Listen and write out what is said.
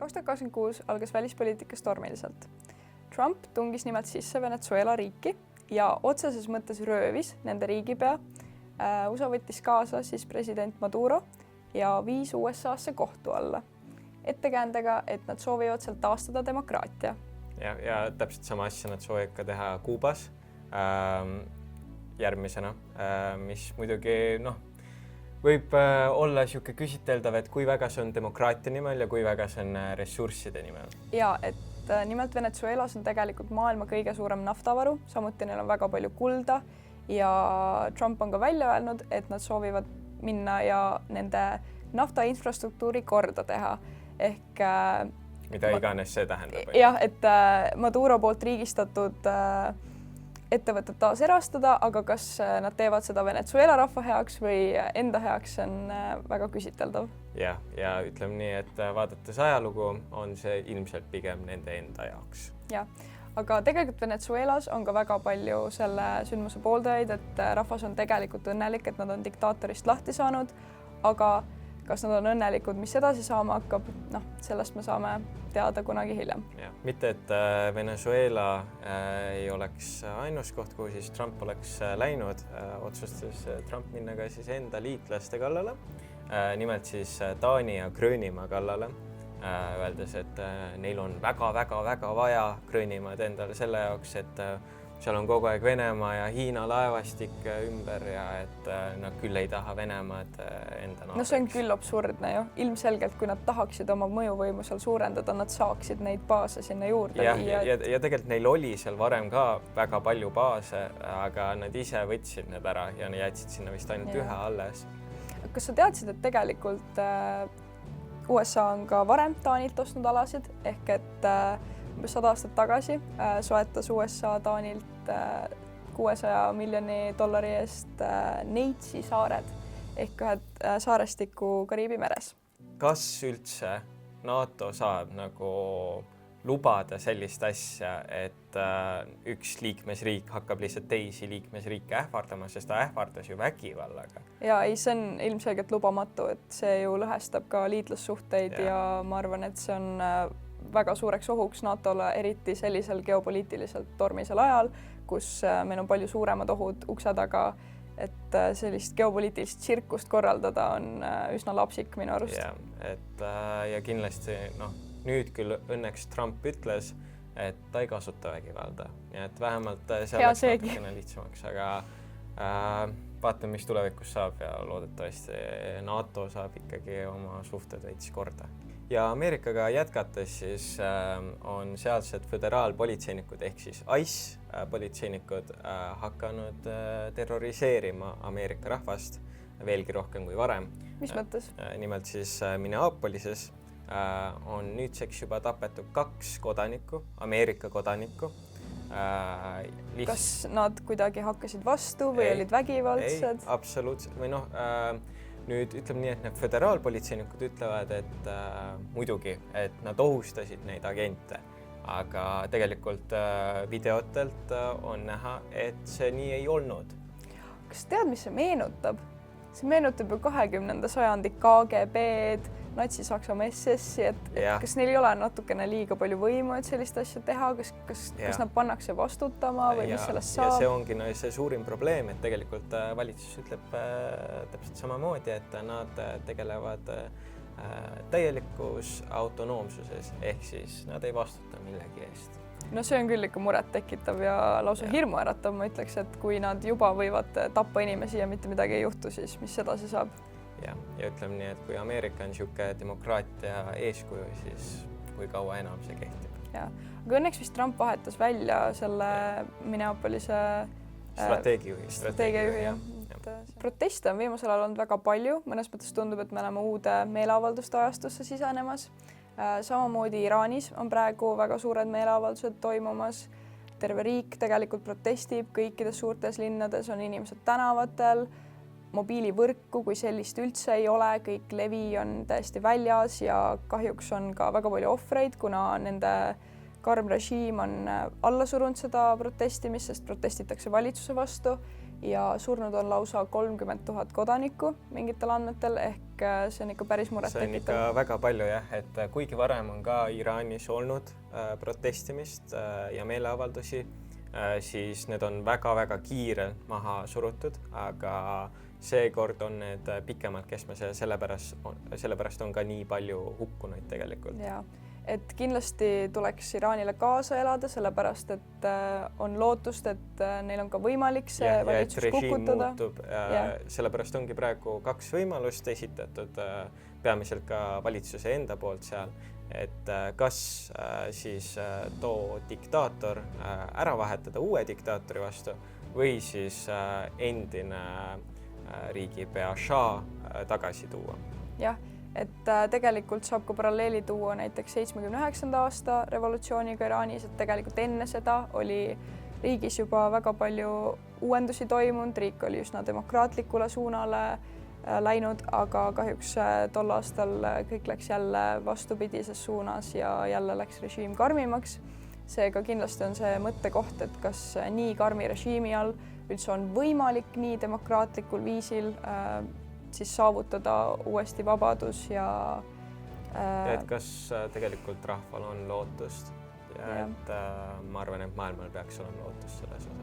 2026 algas välispoliitika stormiliselt. Trump tungis nimelt sisse Venezuela riiki ja otseses mõttes röövis nende riigipea. USA võttis kaasa siis president Maduro ja viis USA-sse kohtu alla. Ettekäändega, et nad soovivad sealt taastada demokraatia. Ja täpselt sama asja nad soovivad ka teha Kuubas järgmisena, mis muidugi võib olla siuke küsiteldav, et kui väga see on demokraatia nimel ja kui väga see on ressursside nimel. Ja, et nimelt Venezuelas on tegelikult maailma kõige suurem naftavaru, samuti neil on väga palju kulda ja Trump on ka välja öelnud, et nad soovivad minna ja nende naftainfrastruktuuri korda teha. Ehk mida iganes see tähendab. Jah, et Maduro poolt riigistatud ettevõtted taas erastada, aga kas nad teevad seda Venezuela rahva heaks või enda heaks, on väga küsiteldav. Ja ütleme nii, et vaadates ajalugu on see ilmselt pigem nende enda jaoks. Ja, aga tegelikult Venezuelas on ka väga palju selle sündmuse pooldajaid, et rahvas on tegelikult õnnelik, et nad on diktaatorist lahti saanud, aga kas nad on õnnelikud, mis edasi saama hakkab, sellest me saame teada kunagi hiljem. Ja, mitte, et Venezuela ei oleks ainus koht, kuhu siis Trump oleks läinud, otsustas Trump minna ka siis enda liitlaste kallale, nimelt siis Taani ja Gröönimaa kallale, öeldes, et neil on väga vaja Gröönimaad endale selle jaoks, et seal on kogu aeg Venemaa ja Hiina laevastik ümber ja et nad küll ei taha Venemaad enda naabriks. See on küll absurdne ju. Ilmselgelt, kui nad tahaksid oma mõjuvõimu seal suurendada, nad saaksid neid baase sinna juurde. Ja tegelikult neil oli seal varem ka väga palju baase, aga nad ise võtsid need ära ja nad jätsid sinna vist ainult ühe alles. Kas sa teadsid, et tegelikult USA on ka varem Taanilt ostnud alasid, ehk et 100 aastat tagasi soetas USA Taanilt $600 miljoni eest Neitsi saared ehk ühed saarestiku Kariibi meres. Kas üldse NATO saab lubada sellist asja, et üks liikmesriik hakkab lihtsalt teisi liikmesriike ähvardama, sest ta ähvardas ju vägivallaga? Ja ei, see on ilmselgelt lubamatu, et see ju lõhestab ka liitlassuhteid ja ma arvan, et see on väga suureks ohuks NATO-le, eriti sellisel geopoliitiliselt tormisel ajal, kus meil on palju suuremad ohud ukse taga, et sellist geopoliitilist tsirkust korraldada on üsna lapsik minu arust. Ja kindlasti, nüüd küll õnneks Trump ütles, et ta ei kasuta vägivalda, ja et vähemalt see oleks natukene lihtsamaks, aga vaatame, mis tulevikus saab ja loodetavasti NATO saab ikkagi oma suhted veits korda. Ja Ameerikaga jätkates siis on sealsed föderaalpolitseinikud ehk siis ICE politseinikud hakanud terroriseerima Ameerika rahvast veelgi rohkem kui varem. Mis mõttes? Nimelt siis Minneapolises on nüüdseks juba tapetud 2 kodanikku, Ameerika kodanikku. Kas nad kuidagi hakkasid vastu või olid vägivaldsed? Ei, absoluutselt. Või nüüd ütleme nii, et need föderaalpolitseinikud ütlevad, et muidugi, et nad ohustasid neid agente, aga tegelikult videotelt on näha, et see nii ei olnud. Kas tead, mis see meenutab? See meenutab ju 20. sajandi KGB-d, Natsi-Saksamaa SS-i, et kas neil ei ole natukene liiga palju võimu, et sellist asja teha, kas nad pannakse vastutama või mis sellest saab? Ja see ongi see suurim probleem, et tegelikult valitsus ütleb täpselt samamoodi, et nad tegelevad täielikus autonoomsuses, ehk siis nad ei vastuta millegi eest. See on küll ikka muret tekitav ja lausa hirmu äratav, ma ütleks, et kui nad juba võivad tappa inimesi ja mitte midagi ei juhtu, siis mis edasi saab? Ja ütleme nii, et kui Ameerika on siuke demokraatia eeskuju, siis kui kaua enam see kehtib. Ja, aga õnneks vist Trump vahetas välja selle Minneapolise strateegiajuhi. Proteste on viimasel ajal olnud väga palju, mõnes mõttes tundub, et me oleme uude meeleavalduste ajastusse sisenemas. Samamoodi Iraanis on praegu väga suured meeleavaldused toimumas. Terve riik tegelikult protestib, kõikides suurtes linnades on inimesed tänavatel, mobiilivõrku, kui sellist üldse ei ole, kõik levi on täiesti väljas ja kahjuks on ka väga palju ohvreid, kuna nende karm režiim on alla surunud seda protestimist, sest protestitakse valitsuse vastu ja surnud on lausa 30 000 kodanikku mingitel andmetel, ehk see on ikka päris muret tekitav. See on ikka väga palju jah, et kuigi varem on ka Iraanis olnud protestimist ja meeleavaldusi, siis need on väga-väga kiirelt maha surutud, aga seekord on need pikemalt kestmas ja sellepärast on ka nii palju hukkunuid tegelikult. Ja, et kindlasti tuleks Iraanile kaasa elada, sellepärast et on lootust, et neil on ka võimalik see valitsus kukutada. Sellepärast ongi praegu 2 võimalust esitatud peamiselt ka valitsuse enda poolt seal, et kas siis too diktaator ära vahetada uue diktaatori vastu või siis endine riigipea Shah tagasi tuua. Jah, et tegelikult saab ka paralleeli tuua näiteks 79. aasta revolutsiooniga Iraanis, et tegelikult enne seda oli riigis juba väga palju uuendusi toimunud, riik oli üsna demokraatlikule suunale läinud, aga kahjuks tol aastal kõik läks jälle vastupidises suunas ja jälle läks režiim karmimaks. Seega kindlasti on see mõttekoht, et kas nii karmi režiimi all üldse on võimalik nii demokraatlikul viisil siis saavutada uuesti vabadus ja et kas tegelikult rahval on lootust ja et ma arvan, et maailmal peaks olema lootust selles osas.